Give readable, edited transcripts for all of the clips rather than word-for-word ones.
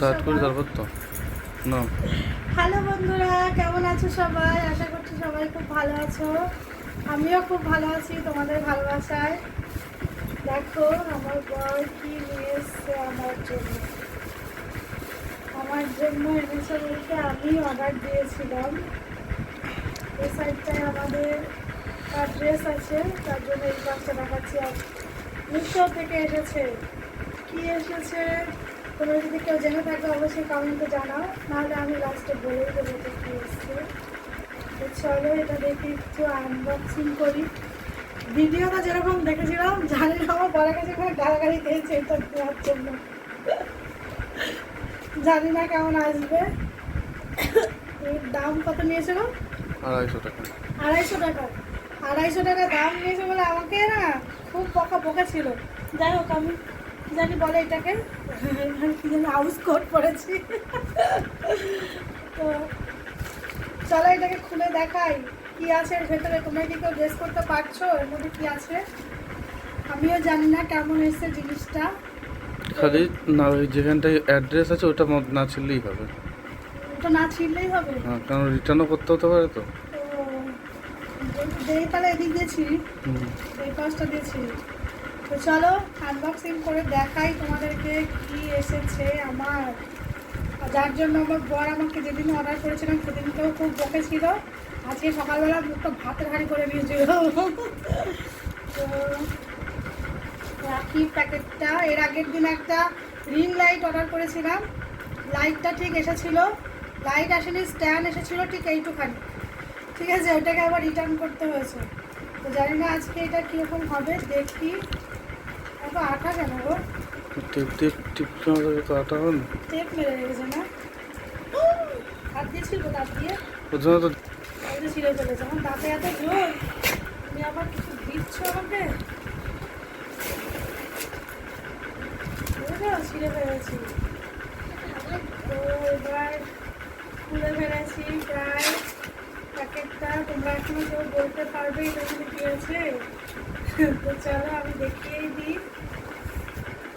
Start করি তারপর তো না। হ্যালো বন্ধুরা, কেমন আছো সবাই? আশা করছি সবাই খুব ভালো আছো। আমিও খুব ভালো আছি তোমাদের ভালোবাসায়। দেখো আমার বর কি নিয়ে এসছে আমার জন্য এনেছে বলতে আমি অর্ডার দিয়েছিলাম। এই সাইডটায় আমাদের ড্রেস আছে, তার জন্য এই কাজটা দেখাচ্ছি। আর মিশো থেকে এসেছে। কি এসেছে তোমরা যদি কেউ জেনে থাকো অবশ্যই কমেন্টে জানাও, নাহলে আমি লাস্টে বলেই দেবো যে কী এসছে। তো চলো এটা দেখি একটু আনবক্সিং করি। ভিডিওটা যেরকম দেখেছিলাম জানি না, আমার বড় কাছে কোনো গালাগালি দিয়েছে এটা দেওয়ার জন্য। জানি না কেমন আসবে। এর দাম কত নিয়েছিল? 250 টাকা। 250 টাকা। 250 টাকা দাম নিয়েছে বলে আমাকে না খুব বকা ছিল। যাই হোক, আমি কি জানি বলে এটাকে, কি জানি হাউস কোট পরেছি। তো চলো এটাকে খুলে দেখাই কি আছে এর ভেতরে। তোমরা কি কেউ গেস করতে পারছো এর মধ্যে কি আছে? আমিও জানি না কেমন এসেছে জিনিসটা। খালি না, ওই যেখানটায় অ্যাড্রেস আছে ওটা না ছিললেই হবে। ওটা না ছিঁড়লেই হবে? হ্যাঁ, কারণ রিটার্নও করতে হতে পারে তো। দেই তাহলে এদিক দিয়েছি, এই পাশটা দিয়েছি। তো চলো আনবক্সিং করে দেখাই তোমাদেরকে কি এসেছে আমার। যার জন্য আমার বর আমাকে যেদিন অর্ডার করেছিলাম সেদিনকেও খুব বকেছিল। আজকে সকালবেলা মুখটা ভাতের হাঁড়ি করে দিয়েছিল। তো রাখি প্যাকেটটা। এর আগের দিন একটা রিং লাইট অর্ডার করেছিলাম, লাইটটা ঠিক এসেছিলো, লাইট আসেনি, স্ট্যান্ড এসেছিলো ঠিক এইটুখানি। ঠিক আছে, ওটাকে আবার রিটার্ন করতে হয়েছে। তো জানি না আজকে এটা কীরকম হবে, দেখি। এত আঠা কেন গো? টিপতে আমাদের তো আটা হবে না। টেপ মেরে রেখেছে না? হাত দিয়েছিল দাঁত দিয়ে, ওর জন্য তো ওটা ছিঁড়ে ফেলেছে। আমার দাঁতে এত জোর, তুমি আবার কিছু দিচ্ছ আমাকে। বুঝেছো, ছিঁড়ে ফেলেছি। তো এবার খুলে ফেলেছি প্রায় প্যাকেটটা। তোমরা এখনো কেউ বলতে পারবে এটা কিন্তু কি আছে? তো চলো আমি দেখিয়েই দিই।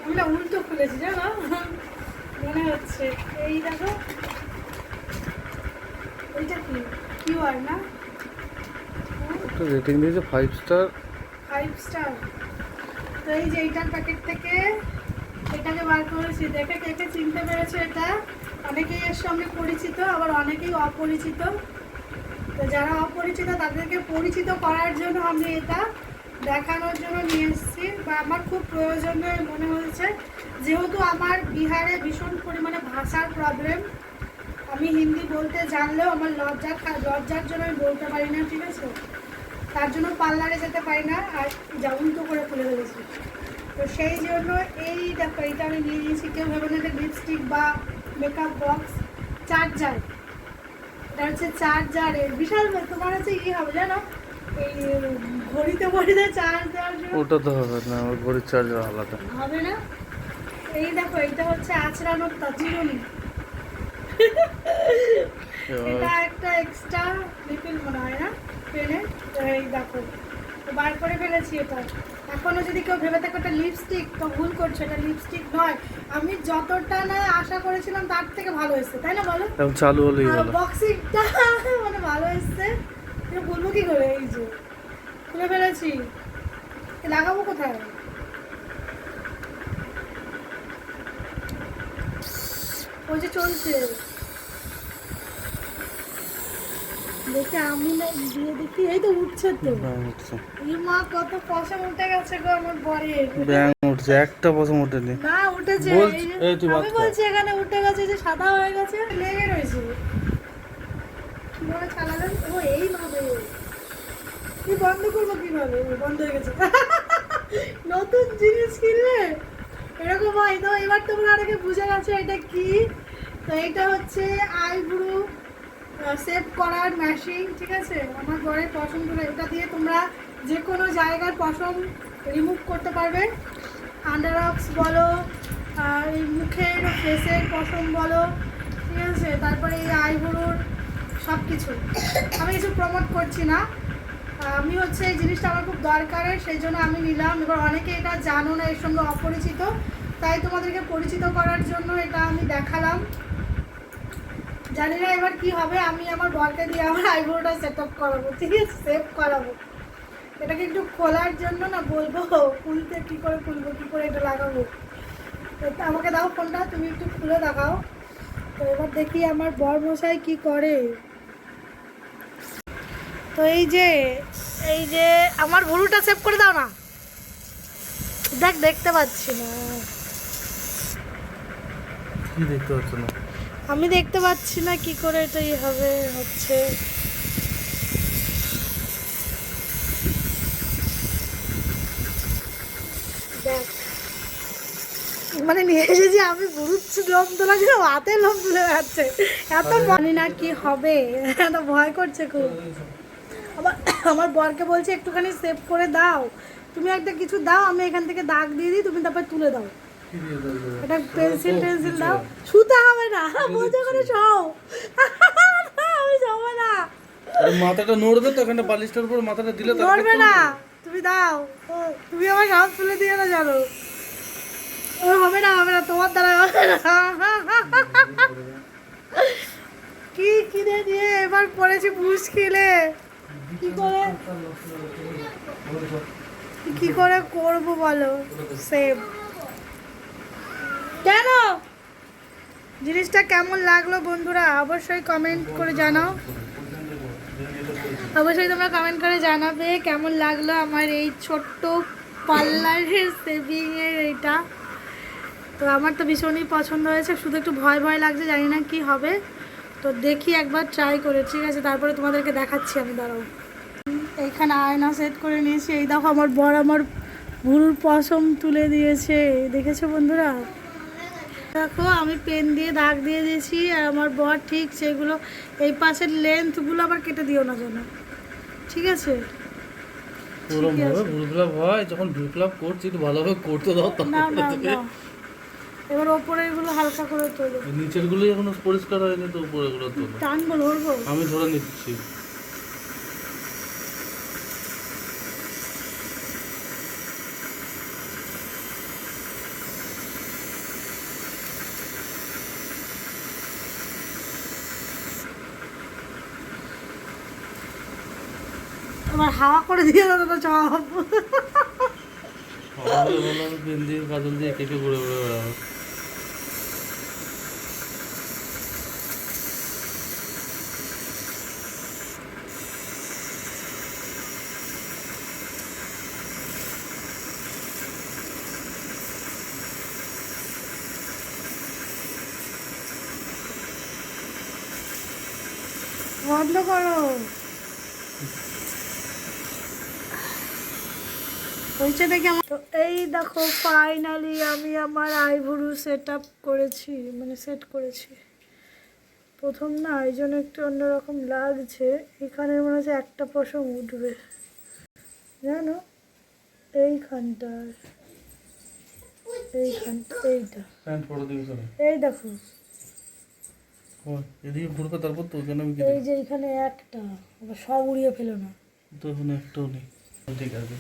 আমি না উল্টো খুলেছি জানো, মনে হচ্ছে। এই দেখো, এইটা কি কিউআর না? একটা রেটিং দিয়েছে 5 স্টার। 5 স্টার। তো এই যে এইটার প্যাকেট থেকে এটাকে বার করেছি। দেখে কে কে চিনতে পেরেছে এটা? অনেকেই এর সঙ্গে পরিচিত, আবার অনেকেই অপরিচিত। তো যারা অপরিচিত তাদেরকে পরিচিত করার জন্য আমি এটা দেখানোর জন্য নিয়ে এসেছি, বা আমার খুব প্রয়োজনীয় মনে হয়েছে। যেহেতু আমার বিহারে ভীষণ পরিমাণে ভাষার প্রবলেম, আমি হিন্দি বলতে জানলেও আমার লজ্জার জন্য আমি বলতে পারি না, ঠিক আছে? তার জন্য পার্লারে যেতে পারি না, আর যেমন তো করে খুলে ফেলেছি। তো সেই জন্য এই দেখো এইটা আমি নিয়ে নিয়েছি। কেউ ভেবে না যে লিপস্টিক বা মেকআপ বক্স। চার্জার, এটা হচ্ছে চার্জারের বিশাল। তোমার হচ্ছে ই হবে জানো, এই ঘড়িতে চার্জ দেওয়ার জন্য। ওটা তো হবে না, আমার ঘড়ির চার্জার আলাদা হবে না? এই দেখো এইটা হচ্ছে আঁচড়ানোর চিরুনি। এটা একটা এক্সট্রা রিফিল মনে হয় না পেনে। এই দেখো বার করে ফেলেছি এটা। এখনো যদি কেউ ভেবে থাকে ওটা লিপস্টিক, তো ভুল করছে, এটা লিপস্টিক নয়। আমি যতটা না আশা করেছিলাম তার থেকে ভালো এসেছে, তাই না বলো? এখন চালু হলেই হলো। বক্সিংটা মানে ভালো এসছে। এটা বলবো কি করে? এই যে খুলে ফেলেছি, লাগাবো কোথায়? ওই যে চলছে, দেখে আমি না দিয়ে দেখি। এই তো উঠছে তো। এই মা কত পশম উঠে গেছে গো আমার বরের। ব্যাং উঠছে, একটা পশম ওঠেনি। না উঠেছে, আমি বলছি এখানে উঠে গেছে, যে সাদা হয়ে গেছে, লেগে রয়েছে। কিভাবে চালালেন ও? এইভাবে কি বন্ধ করবো? কিভাবে বন্ধ হয়ে গেছে? নতুন জিনিস কিনলে এরকম হয়। তো এবার তোমরা অনেকে বুঝে গেছো এটা কি। তো এটা হচ্ছে আইব্রো সেভ করার মেশিন, ঠিক আছে? আমার ঘরের পশমগুলো এটা দিয়ে তোমরা যে কোনো জায়গার পশম রিমুভ করতে পারবে। আন্ডারআর্মস বলো, এই মুখের ফেসের পশম বলো, ঠিক আছে? তারপরে এই আইব্রোর সব কিছু। আমি কিছু প্রমোট করছি না, আমি হচ্ছে এই জিনিসটা আমার খুব দরকারের, সেই জন্য আমি নিলাম। এবার অনেকে এটা জানো না, এর সঙ্গে অপরিচিত, তাই তোমাদেরকে পরিচিত করার জন্য এটা আমি দেখালাম। জানি না এবার কি হবে, আমি আমার বরকে দিয়ে আমার আইব্রোটা সেট আপ করাবো, ঠিক আছে, সেভ করাবো। এটাকে একটু খোলার জন্য না বলবো, খুলতে কী করে খুলবো, কী করে এটা লাগাবো। তো আমাকে দাও ফোনটা, তুমি একটু খুলে দেখাও। তো এবার দেখি আমার বর মশাই কী করে। তো এই যে আমার ভুরুটা সেভ করে দাও না, দেখ দেখতে পাচ্ছি না। কি দেখতে পাচ্ছ না? আমি দেখতে পাচ্ছি না কি করে এটা হবে হচ্ছে। দেখ মানে নিয়ে এসেছি আমি, ভুরুচ্ছি লোম তোলা ছিল, হাতে লোম তুলে যাচ্ছে, এত জানি না কি হবে, এত ভয় করছে খুব। আমার বরকে বলছে একটুখানি সেভ করে দাও, তুমি একটা কিছু দাও, আমি এখান থেকে দাগ দিয়ে দিই, তুমি তারপর তুলে দাও। একটা পেন্সিল টেন্সিল দাও, শুতে হবে না, মজা করে শোও। আমি শোবো না। মাথাটা নড়বে তো, এখানে বালিশটার উপর মাথাটা দিলে নড়বে না, তুমি দাও। তুমি আমার সব তুলে দিয়ে না জানো। হবে না তোমার দ্বারা হবে না। কি কিনে নিয়ে এবার পড়েছি মুশকিলে, কি করে করবো বলো সেভ। কেন জিনিসটা কেমন লাগলো বন্ধুরা অবশ্যই কমেন্ট করে জানাও, অবশ্যই তোমরা কমেন্ট করে জানাবে কেমন লাগলো আমার এই ছোট্ট পার্লারের সেভিংয়ের এটা। তো আমার তো ভীষণই পছন্দ হয়েছে, শুধু একটু ভয় ভয় লাগছে, জানি না কি হবে। তো দেখি একবার ট্রাই করে, ঠিক আছে, তারপরে তোমাদেরকে দেখাচ্ছি আমি, দাঁড়াও। এইখানে আয়না সেট করে নিয়েছি, এই দেখো আমার বর আমার ভুরুর পশম তুলে দিয়েছে, দেখেছো বন্ধুরা। দেখো আমি পেন দিয়ে দাগ দিয়ে দিয়েছি, আর আমার বর ঠিক সেগুলো এই পাশের লেন্থগুলো আবার কেটে দিও না যেন, ঠিক আছে। ওরকম ভাবে ভুলভাল হয়, যখন ভুলভাল করছি একটু ভালোভাবে করতে দাও। না না না, এবার ওপরে এগুলো হালকা করে তোলো, নিচের গুলো এখনো পরিষ্কার হয়নি, তো উপরে গুলো তোলো। টানবো ধরবো, আমি ধরে নিচ্ছি। এবার হাওয়া করে দিয়ে দাও তো সব। পেন দিয়ে কাজল দিয়ে কেটে ঘুরে ঘুরে বেড়াবো। বন্ধ করো, হয়েছে নাকি আমার। তো এই দেখো ফাইনালি আমি আমার আইব্রো সেট আপ করেছি, মানে সেট করেছি। প্রথম না এই জন্য একটু অন্যরকম লাগছে, এখানে মনে হচ্ছে একটা পশম উঠবে জানো, এইখানটার, এইখানটা, এইটা, এই দেখো এদিকে ঘুরবে, তারপর তো ওখানে আমি এই যে এখানে একটা, আবার সব উড়িয়ে ফেলো না। তো ওখানে একটাও নেই। ঠিক আছে,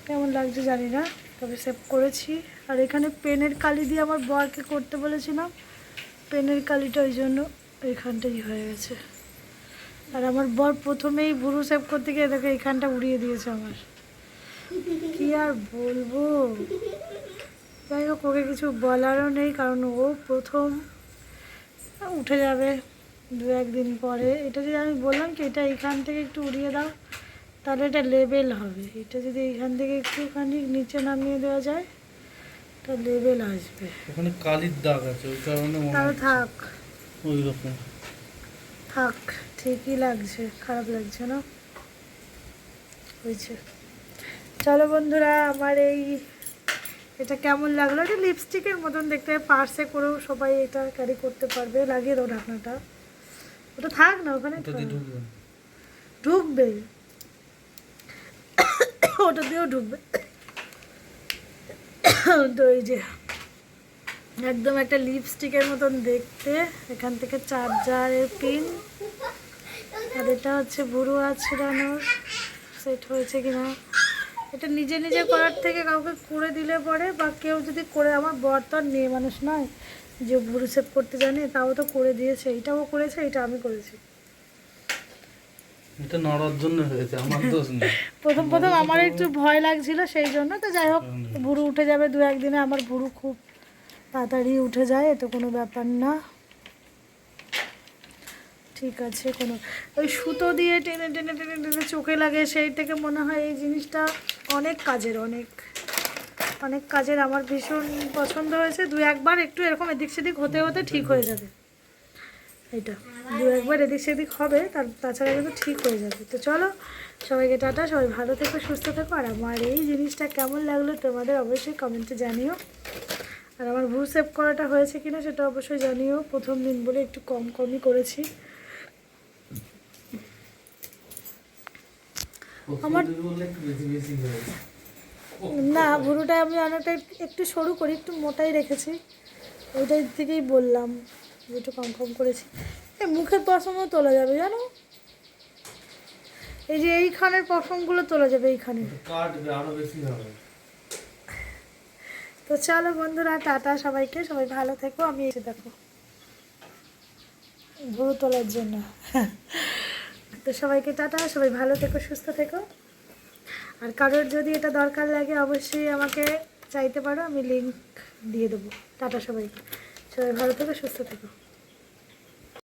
কেমন লাগছে জানি না, তবে সেভ করেছি। আর এখানে পেনের কালি দিয়ে আমার বরকে করতে বলেছিলাম, পেনের কালিটা ওই জন্য এইখানটাই হয়ে গেছে। আর আমার বর প্রথমেই ভুরু সেভ করতে গিয়ে দেখো এইখানটা উড়িয়ে দিয়েছে আমার, কি আর বলবো। যাই হোক, ওকে কিছু বলারও নেই, কারণ ও প্রথম, উঠে যাবে দু একদিন পরে। এটা যদি আমি বললাম কি এটা এইখান থেকে একটু উড়িয়ে দাও, তাহলে এটা লেবেল হবে। এটা যদি এইখান থেকে একটুখানি নিচে নামিয়ে দেওয়া যায়, এটা লেবেল আসবে। ওখানে কালির দাগ আছে, ওই কারণে তাহলে থাক, ওই রকম থাক, ঠিকই লাগছে, খারাপ লাগছে না, হয়েছে। চলো বন্ধুরা, আমার এই এটা কেমন লাগলো, এটা লিপস্টিকের মতন দেখতে, পার্সে করেও সবাই এটা ক্যারি করতে পারবে। লাগিয়ে দাও ঢাকনাটা, ওটা থাক না ওখানে, ঢুকবে, ওটা দিয়েও ঢুকবে। তো এই যে একদম একটা লিপস্টিকের মতন দেখতে, এখান থেকে চার্জারের পিন, আর এটা হচ্ছে ভুরু আছড়ানোর, সেট হয়েছে কিনা এটা নিজে নিজে করার থেকে কাউকে করে দিলে পরে, বা কেউ যদি করে, আমার বর তো আর মেয়ে মানুষ নয় যে ভুরু শেপ করতে জানে, তাও তো করে দিয়েছে। এটাও করেছে, এটা আমি করেছি। এটা নড়ার জন্য হয়েছে, আমার দোষ নেই। প্রথম প্রথম আমার একটু ভয় লাগছিল, সেই জন্য। তো যাই হোক, ভুরু উঠে যাবে 2-1 দিনে। আমার ভুরু খুব তাড়াতাড়ি উঠে যায়, এত কোনো ব্যাপার না। ঠিক আছে, কোনো ওই সুতো দিয়ে টেনে টেনে টেনে টেনে চোখে লাগে, সেই থেকে মনে হয় এই জিনিসটা অনেক কাজের, অনেক অনেক কাজের। আমার ভীষণ পছন্দ হয়েছে। 2-1 বার একটু এরকম এদিক সেদিক হতে হতে ঠিক হয়ে যাবে। এটা 2-1 বার এদিক সেদিক হবে, তাছাড়া কিন্তু ঠিক হয়ে যাবে। তো চলো, সবাইকে টাটা, সবাই ভালো থেকো, সুস্থ থেকো। আর আমার এই জিনিসটা কেমন লাগলো তোমাদের অবশ্যই কমেন্টে জানিও। আর আমার ভ্রু সেভ করাটা হয়েছে কিনা সেটা অবশ্যই জানিও। প্রথম দিন বলে একটু কমই করেছি। আমার না, ভুরুটা আমি অনেকটা একটু সরু করি, একটু মোটাই রেখেছি। ওইটার থেকেই বললাম যে একটু কম করেছি। এই মুখের পশমও তোলা যাবে জানো, এই যে এইখানের পশমগুলো তোলা যাবে এইখানে। কাটবে আরো বেশি হবে। তো চলো বন্ধুরা, টাটা সবাইকে, সবাই ভালো থেকো। আমি এসে দেখো ভুরু তোলার জন্য। তো সবাইকে টাটা, সবাই ভালো থেকো, সুস্থ থেকো। আর কারোর যদি এটা দরকার লাগে অবশ্যই আমাকে চাইতে পারো, আমি লিংক দিয়ে দেবো। টাটা সবাইকে, সবাই ভালো থেকো, সুস্থ থেকো।